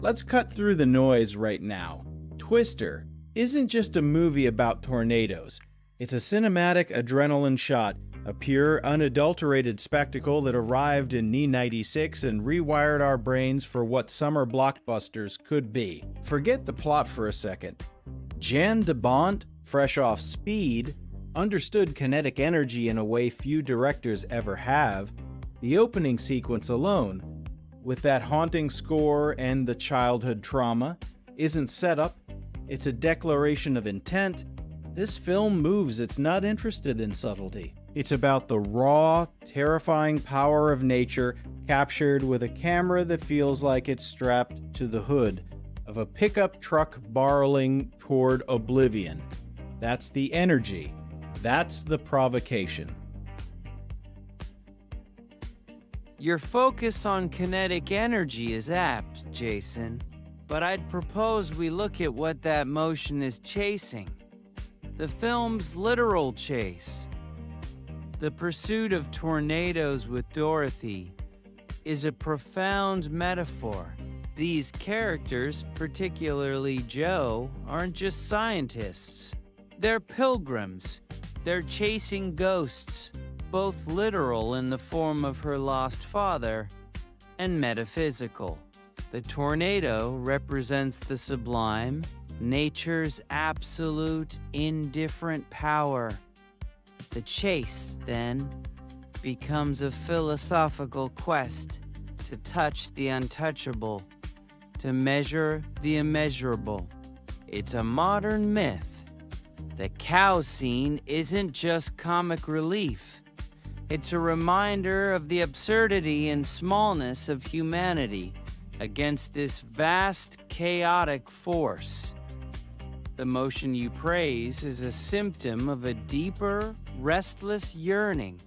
Let's cut through the noise right now. Twister isn't just a movie about tornadoes. It's a cinematic adrenaline shot, a pure, unadulterated spectacle that arrived in '96 and rewired our brains for what summer blockbusters could be. Forget the plot for a second. Jan de Bont, fresh off Speed, understood kinetic energy in a way few directors ever have. The opening sequence alone, with that haunting score and the childhood trauma, isn't set up. It's a declaration of intent. This film moves, it's not interested in subtlety. It's about the raw, terrifying power of nature captured with a camera that feels like it's strapped to the hood of a pickup truck barreling toward oblivion. That's the energy. That's the provocation. Your focus on kinetic energy is apt, Jason, but I'd propose we look at what that motion is chasing. The film's literal chase. The pursuit of tornadoes with Dorothy is a profound metaphor. These characters, particularly Joe, aren't just scientists. They're pilgrims. They're chasing ghosts, both literal in the form of her lost father and metaphysical. The tornado represents the sublime, nature's absolute, indifferent power. The chase, then, becomes a philosophical quest to touch the untouchable, to measure the immeasurable. It's a modern myth. The cow scene isn't just comic relief. It's a reminder of the absurdity and smallness of humanity against this vast, chaotic force. The motion you praise is a symptom of a deeper, restless yearning.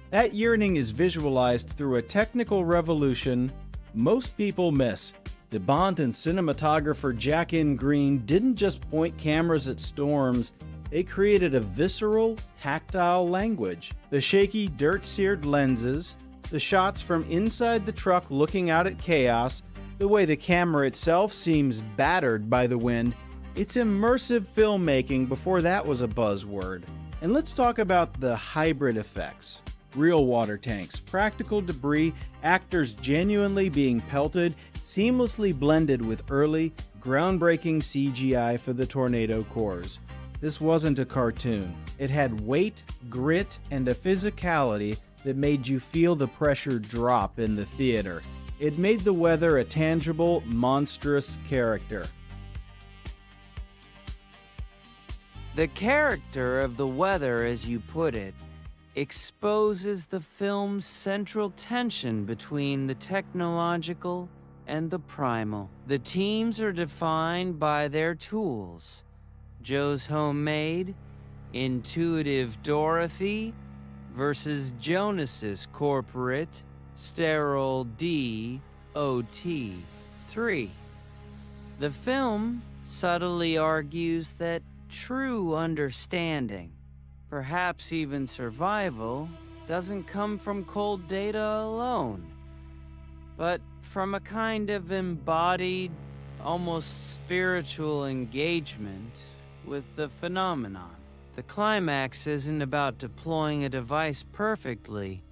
That yearning is visualized through a technical revolution most people miss. De Bont and cinematographer Jacquin Green didn't just point cameras at storms, they created a visceral, tactile language. The shaky, dirt-seared lenses, the shots from inside the truck looking out at chaos, the way the camera itself seems battered by the wind. It's immersive filmmaking before that was a buzzword. And let's talk about the hybrid effects. Real water tanks, practical debris, actors genuinely being pelted, seamlessly blended with early, groundbreaking CGI for the tornado cores. This wasn't a cartoon. It had weight, grit, and a physicality that made you feel the pressure drop in the theater. It made the weather a tangible, monstrous character. The character of the weather, as you put it, exposes the film's central tension between the technological and the primal. The teams are defined by their tools. Joe's homemade, intuitive Dorothy versus Jonas's corporate, sterile DOT3. The film subtly argues that true understanding, perhaps even survival, doesn't come from cold data alone, but from a kind of embodied, almost spiritual engagement with the phenomenon. The climax isn't about deploying a device perfectly.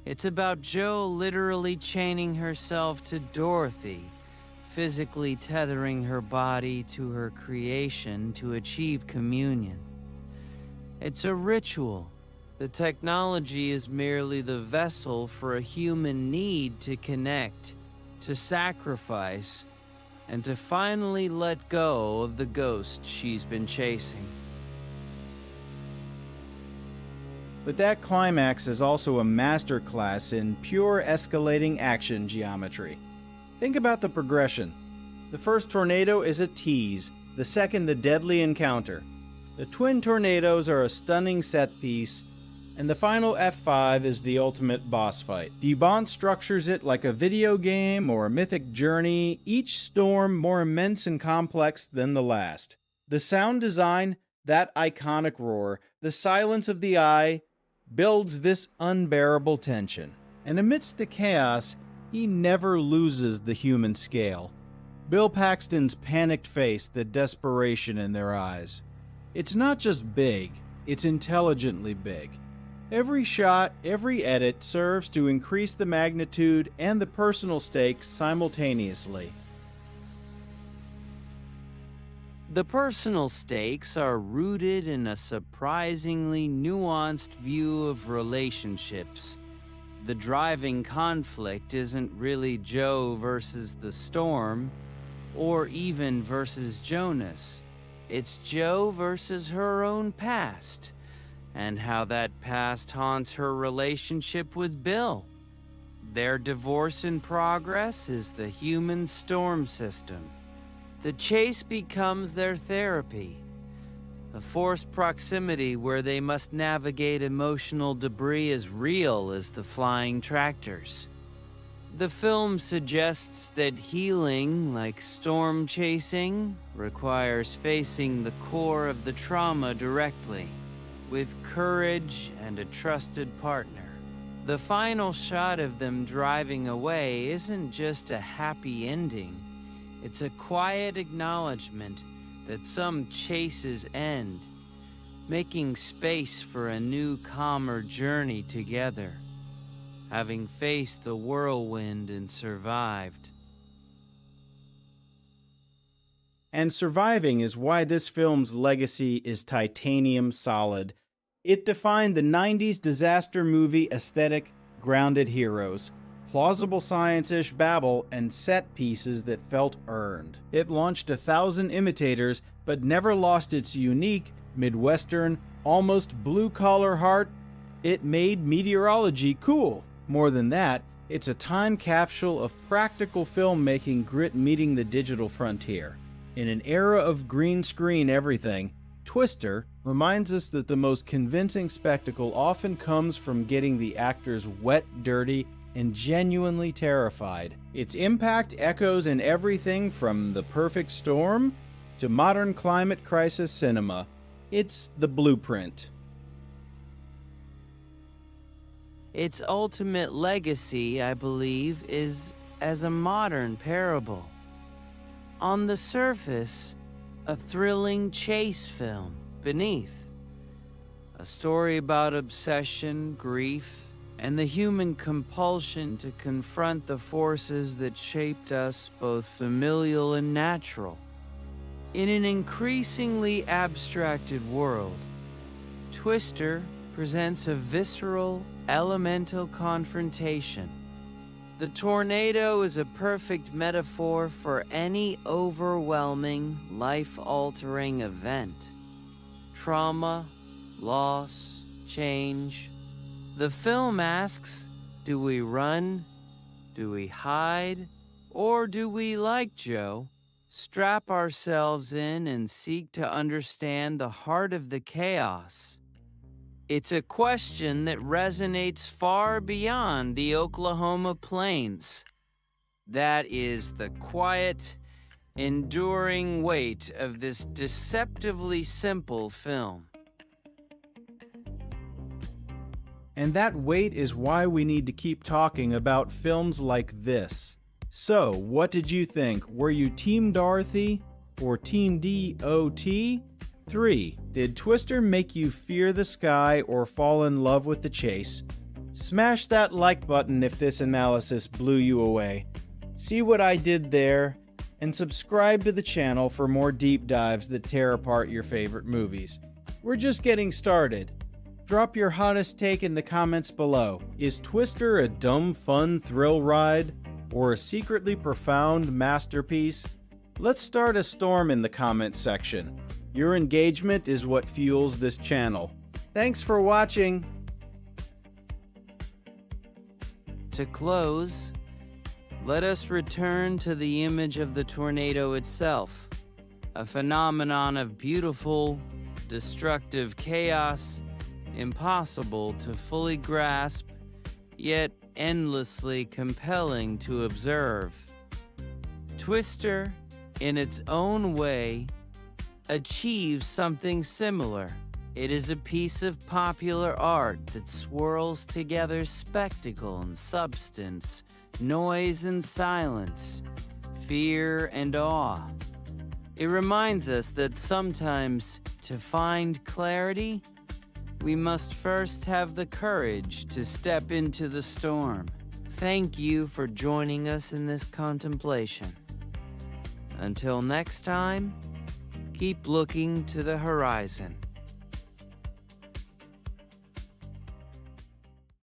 It's about Joe literally chaining herself to Dorothy, physically tethering her body to her creation to achieve communion. It's a ritual. The technology is merely the vessel for a human need to connect, to sacrifice, and to finally let go of the ghost she's been chasing. But that climax is also a masterclass in pure escalating action geometry. Think about the progression. The first tornado is a tease, the second the deadly encounter. The twin tornadoes are a stunning set piece, and the final F5 is the ultimate boss fight. De Bont structures it like a video game or a mythic journey, each storm more immense and complex than the last. The sound design, that iconic roar, the silence of the eye, builds this unbearable tension. And amidst the chaos, he never loses the human scale. Bill Paxton's panicked face, the desperation in their eyes. It's not just big, it's intelligently big. Every shot, every edit serves to increase the magnitude and the personal stakes simultaneously. The personal stakes are rooted in a surprisingly nuanced view of relationships. The driving conflict isn't really Joe versus the storm, or even versus Jonas. It's Joe versus her own past, and how that past haunts her relationship with Bill. Their divorce in progress is the human storm system. The chase becomes their therapy, a forced proximity where they must navigate emotional debris as real as the flying tractors. The film suggests that healing, like storm chasing, requires facing the core of the trauma directly, with courage and a trusted partner. The final shot of them driving away isn't just a happy ending. It's a quiet acknowledgement that some chases end, making space for a new, calmer journey together, having faced the whirlwind and survived. And surviving is why this film's legacy is titanium solid. It defined the 90s disaster movie aesthetic, grounded heroes, plausible science-ish babble, and set pieces that felt earned. It launched 1,000 imitators, but never lost its unique, Midwestern, almost blue-collar heart. It made meteorology cool. More than that, it's a time capsule of practical filmmaking grit meeting the digital frontier. In an era of green screen everything, Twister reminds us that the most convincing spectacle often comes from getting the actors wet, dirty, and genuinely terrified. Its impact echoes in everything from The Perfect Storm to modern climate crisis cinema. It's the blueprint. Its ultimate legacy, I believe, is as a modern parable. On the surface, a thrilling chase film. Beneath, a story about obsession, grief, and the human compulsion to confront the forces that shaped us, both familial and natural. In an increasingly abstracted world, Twister presents a visceral, elemental confrontation. The tornado is a perfect metaphor for any overwhelming, life-altering event. Trauma, loss, change. The film asks, do we run? Do we hide? Or do we, like Joe, strap ourselves in and seek to understand the heart of the chaos? It's a question that resonates far beyond the Oklahoma plains. That is the quiet, enduring weight of this deceptively simple film. And that weight is why we need to keep talking about films like this. So, what did you think? Were you Team Dorothy or Team DOT? 3. Did Twister make you fear the sky or fall in love with the chase? Smash that like button if this analysis blew you away. See what I did there? And subscribe to the channel for more deep dives that tear apart your favorite movies. We're just getting started. Drop your hottest take in the comments below. Is Twister a dumb, fun thrill ride? Or a secretly profound masterpiece? Let's start a storm in the comments section. Your engagement is what fuels this channel. Thanks for watching. To close, let us return to the image of the tornado itself, a phenomenon of beautiful, destructive chaos, impossible to fully grasp, yet endlessly compelling to observe. Twister, in its own way, achieves something similar. It is a piece of popular art that swirls together spectacle and substance noise and silence, fear and awe. It reminds us that sometimes, to find clarity, we must first have the courage to step into the storm. Thank you for joining us in this contemplation. Until next time, keep looking to the horizon.